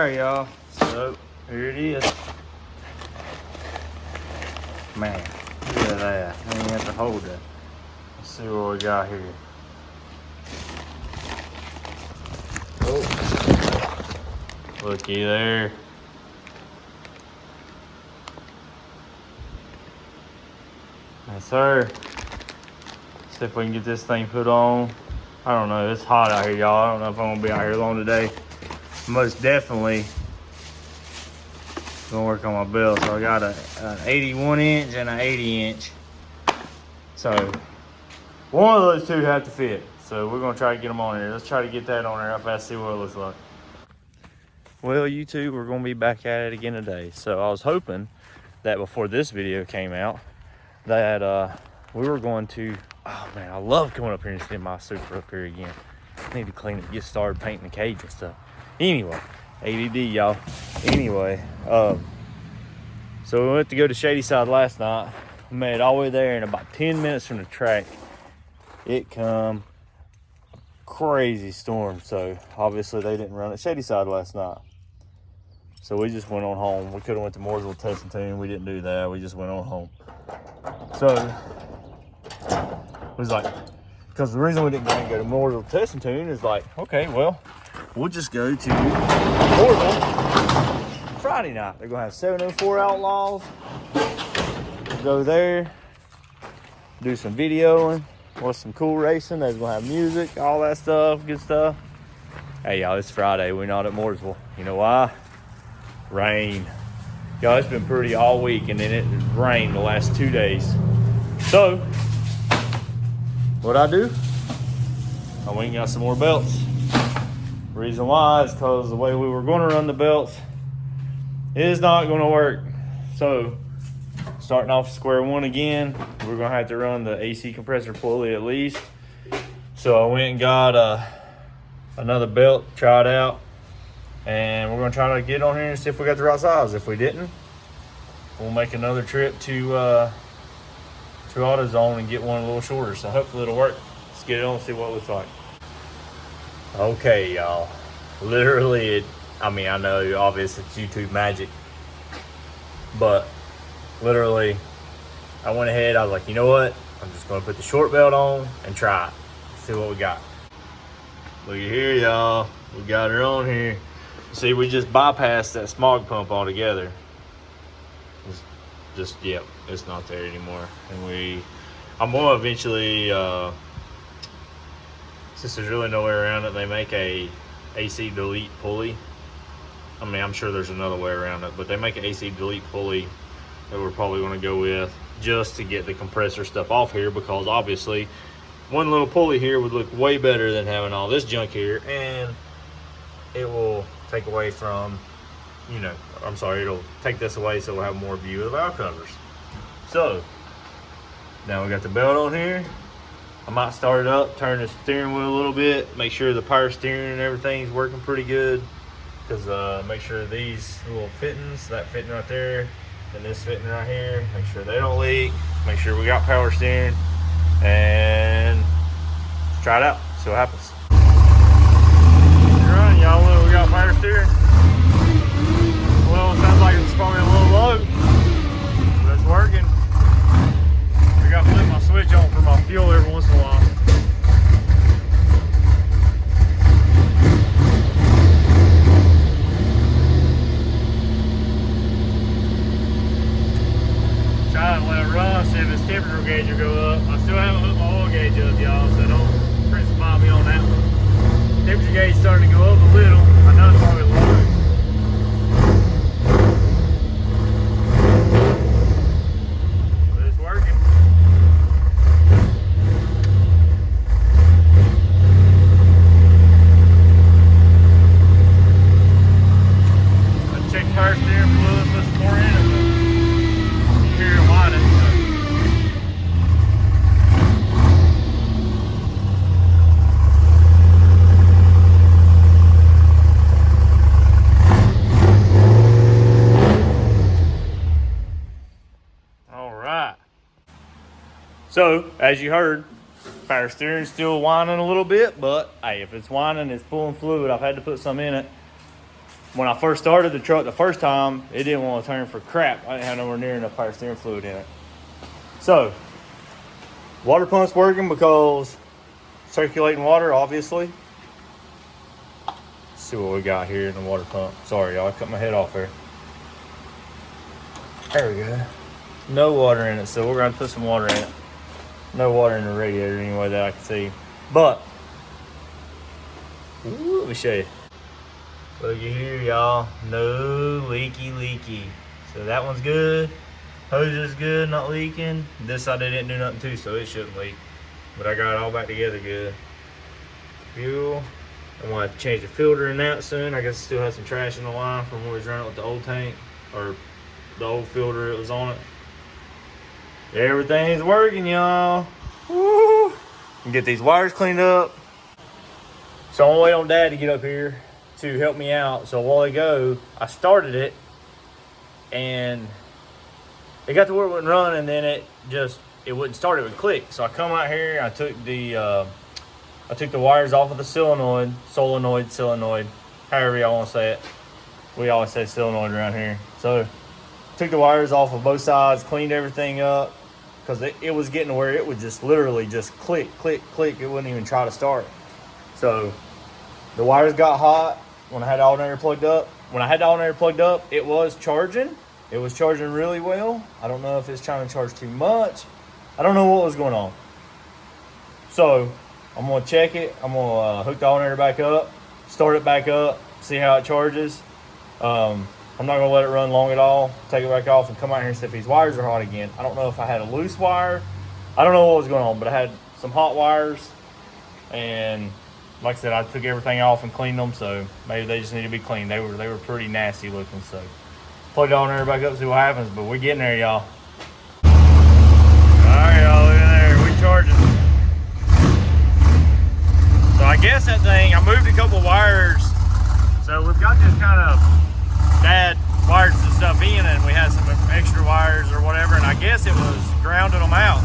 right, y'all. So here it is. Man, look at that. I didn't have to hold it. Let's see what we got here. Oh, looky there. Yes, sir. See if we can get this thing put on. I don't know. It's hot out here, y'all. I don't know if I'm gonna be out here long today. Most definitely gonna work on my belt. So I got an 81 inch and an 80 inch. So one of those two have to fit. So we're gonna try to get them on here. Let's try to get that on there up fast, see what it looks like. Well, YouTube, we're gonna be back at it again today. So I was hoping that before this video came out that we were going to, oh man, I love coming up here and seeing my super up here again. I need to clean it, get started painting the cage and stuff. Anyway, ADD, y'all. Anyway, so we went to go to Shadyside last night. We made it all the way there, and about 10 minutes from the track, it come a crazy storm. So obviously they didn't run at Shadyside last night. So we just went on home. We could have went to Mooresville Test and Tune. We didn't do that. We just went on home. So it was like, because the reason we didn't go to Mooresville Test and Tune is like, okay, well, we'll just go to Mooresville Friday night. They're gonna have 704 Outlaws. We'll go there, do some videoing, watch some cool racing. They're gonna have music, all that stuff, good stuff. Hey y'all, it's Friday. We're not at Mooresville. You know why? Rain. Y'all, it's been pretty all week, and then it rained the last 2 days. So what I do? I went and got some more belts. Reason why is because the way we were going to run the belts is not going to work. So starting off square one again, we're going to have to run the AC compressor pulley at least. So I went and got another belt, tried out, and we're going to try to get on here and see if we got the right size. If we didn't, we'll make another trip to AutoZone and get one a little shorter. So hopefully it'll work. Let's get it on and see what it looks like. Okay, y'all. Literally, I know obviously it's YouTube magic, but literally I went ahead, I was like, you know what? I'm just gonna put the short belt on and try it. See what we got. Look at here, y'all. We got her on here. See, we just bypassed that smog pump altogether. Yep, it's not there anymore. And I'm gonna eventually, since there's really no way around it, they make a AC delete pulley. I'm sure there's another way around it, but they make an AC delete pulley that we're probably gonna go with just to get the compressor stuff off here, because obviously one little pulley here would look way better than having all this junk here, and it will take away from, it'll take this away so we'll have more view of our covers. So now we got the belt on here. I might start it up, turn the steering wheel a little bit, make sure the power steering and everything's working pretty good. Because make sure these little fittings, that fitting right there, and this fitting right here, make sure they don't leak. Make sure we got power steering, and try it out, see what happens. You're running, y'all. We got power steering. Well, it sounds like it's probably a little low, but it's working. I got to flip my switch on for my fuel every once in a while. Try to let it run, see if its temperature gauge will go up. I still haven't hooked my oil gauge up, y'all, so don't crucify me on that one. Temperature gauge starting to go up a little. I know it's probably low. So, as you heard, power steering's still whining a little bit, but hey, if it's whining, it's pulling fluid. I've had to put some in it. when I first started the truck the first time, it didn't want to turn for crap. I didn't have nowhere near enough power steering fluid in it. So, water pump's working because circulating water, obviously. Let's see what we got here in the water pump. Sorry, y'all, I cut my head off there. There we go. No water in it, so we're going to put some water in it. No water in the radiator anyway that I can see. But, ooh, let me show you. Looky here, y'all. No leaky. So that one's good. Hose is good, not leaking. This side I didn't do nothing to, so it shouldn't leak. But I got it all back together good. Fuel. I'm gonna have to change the filter in that soon. I guess it still has some trash in the line from when we was running with the old tank, or the old filter that was on it. Everything's working, y'all. Woo! And get these wires cleaned up. So I'm gonna wait on Dad to get up here to help me out. So a while ago, I started it, and it got to where it wouldn't run, and then it wouldn't start. It would click. So I come out here. I took the wires off of the solenoid, however y'all want to say it. We always say solenoid around here. So took the wires off of both sides, cleaned everything up, because it was getting to where it would just literally just click. It wouldn't even try to start. So the wires got hot when I had the alternator plugged up. When I had the alternator plugged up, it was charging. It was charging really well. I don't know if it's trying to charge too much. I don't know what was going on. So I'm gonna check it. I'm gonna hook the alternator back up, start it back up, see how it charges. I'm not gonna let it run long at all. Take it back off and come out here and see if these wires are hot again. I don't know if I had a loose wire. I don't know what was going on, but I had some hot wires, and like I said, I took everything off and cleaned them, so maybe they just need to be cleaned. They were pretty nasty looking, so plug the alternator back up, see what happens, but we're getting there, y'all. Alright, y'all, look at there, we charging. So I guess that thing, I moved a couple wires, so we've got this kind of Dad wired some stuff in, and we had some extra wires or whatever, and I guess it was grounding them out.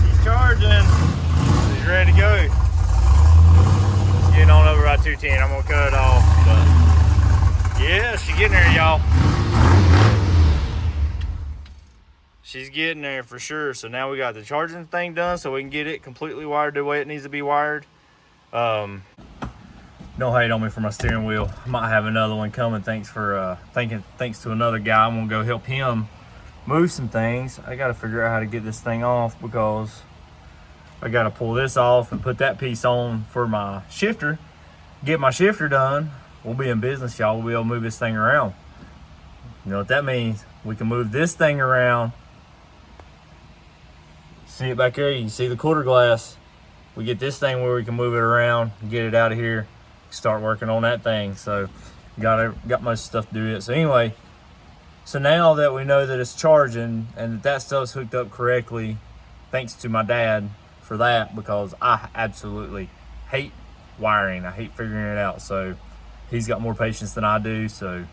She's charging. She's ready to go. It's getting on over about 210. I'm gonna cut it off, but yeah, she's getting there, y'all. She's getting there for sure. So now we got the charging thing done, so we can get it completely wired the way it needs to be wired. Don't hate on me for my steering wheel. I might have another one coming. Thanks to another guy. I'm gonna go help him move some things. I gotta figure out how to get this thing off, because I gotta pull this off and put that piece on for my shifter. Get my shifter done. We'll be in business, y'all. We'll be able to move this thing around. You know what that means? We can move this thing around. See it back there? You can see the quarter glass. We get this thing where we can move it around, get it out of here, start working on that thing. So got much stuff to do it. So anyway, so now that we know that it's charging and that stuff's hooked up correctly, thanks to my dad for that, because I absolutely hate wiring. I hate figuring it out. So he's got more patience than I do, so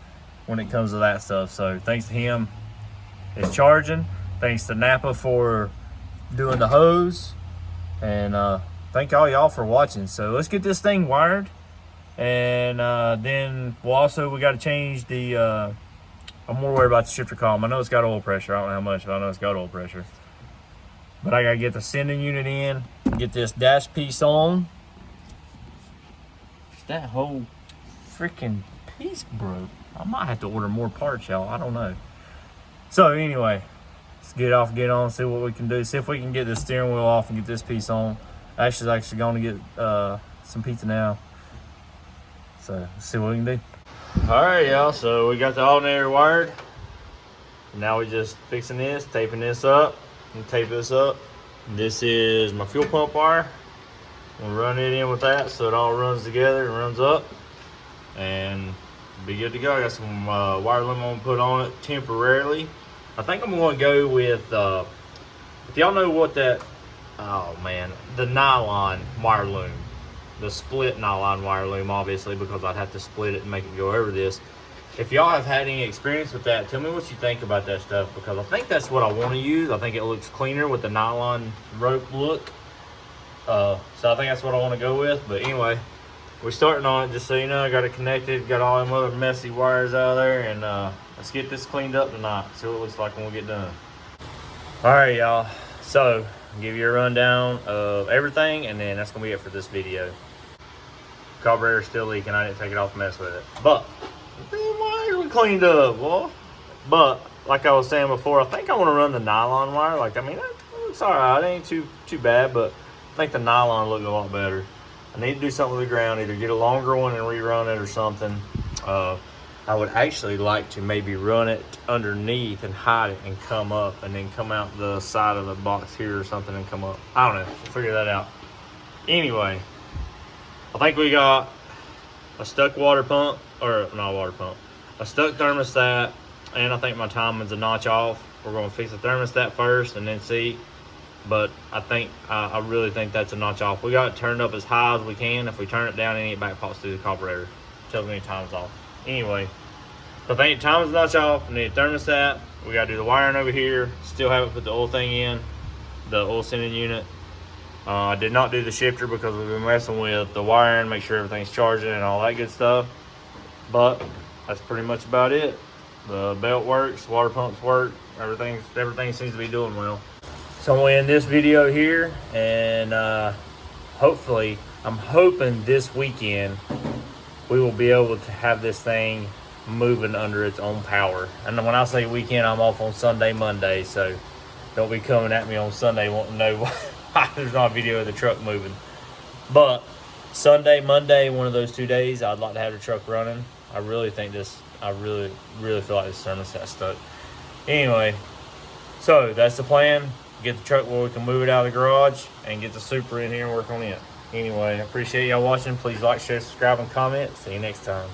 when it comes to that stuff. So thanks to him, it's charging. Thanks to Napa for doing the hose, and thank all y'all for watching. So let's get this thing wired, and then we got to change the I'm more worried about the shifter column. I know it's got oil pressure. I don't know how much, but I know it's got oil pressure. But I gotta get the sending unit in, get this dash piece on. That whole freaking piece broke. I might have to order more parts, y'all. I don't know. So anyway, let's get off, get on, see what we can do. See if we can get the steering wheel off and get this piece on. Ashley's actually going to get some pizza now. So let's see what we can do. All right, y'all. So we got the alternator wired. Now we just fixing this, taping this up, and tape this up. This is my fuel pump wire. We'll run it in with that so it all runs together and runs up, and be good to go. I got some wire loom I'm gonna put on it temporarily. I think I'm gonna go with if y'all know what that, oh man, the nylon wire loom, the split nylon wire loom, obviously, because I'd have to split it and make it go over this. If y'all have had any experience with that, tell me what you think about that stuff, because I think that's what I want to use. I think it looks cleaner with the nylon rope look. So I think that's what I want to go with. But anyway, we're starting on it, just so you know. I got it connected, got all them other messy wires out of there, and let's get this cleaned up tonight. See what it looks like when we get done. All right, y'all. So, I'll give you a rundown of everything, and then that's gonna be it for this video. Carburetor's still leaking. I didn't take it off and mess with it, but the wires were cleaned up, boy. But like I was saying before, I think I want to run the nylon wire. Like, I mean, it looks all right. It ain't too bad, but I think the nylon looked a lot better. I need to do something with the ground, either get a longer one and rerun it or something. I would actually like to maybe run it underneath and hide it and come up, and then come out the side of the box here or something and come up. I don't know. We'll figure that out. Anyway, I think we got a stuck water pump, or not water pump, a stuck thermostat, and I think my timing's a notch off. We're going to fix the thermostat first and then see. But I really think that's a notch off. We got it turned up as high as we can. If we turn it down, any back pops through the carburetor. Tells me time's off. Anyway, so I think time's a notch off. We need a thermostat. We got to do the wiring over here. Still haven't put the oil thing in, the oil sending unit. I did not do the shifter because we've been messing with the wiring, make sure everything's charging and all that good stuff. But that's pretty much about it. The belt works, water pumps work, everything seems to be doing well. So I'm gonna end this video here, and hopefully, I'm hoping this weekend we will be able to have this thing moving under its own power. And when I say weekend, I'm off on Sunday, Monday, so don't be coming at me on Sunday wanting to know why there's not a video of the truck moving. But Sunday, Monday, one of those 2 days, I'd like to have the truck running. I really feel like this thermostat's stuck. Anyway, so that's the plan. Get the truck where we can move it out of the garage and get the Supra in here and work on it. Anyway, I appreciate y'all watching. Please like, share, subscribe, and comment. See you next time.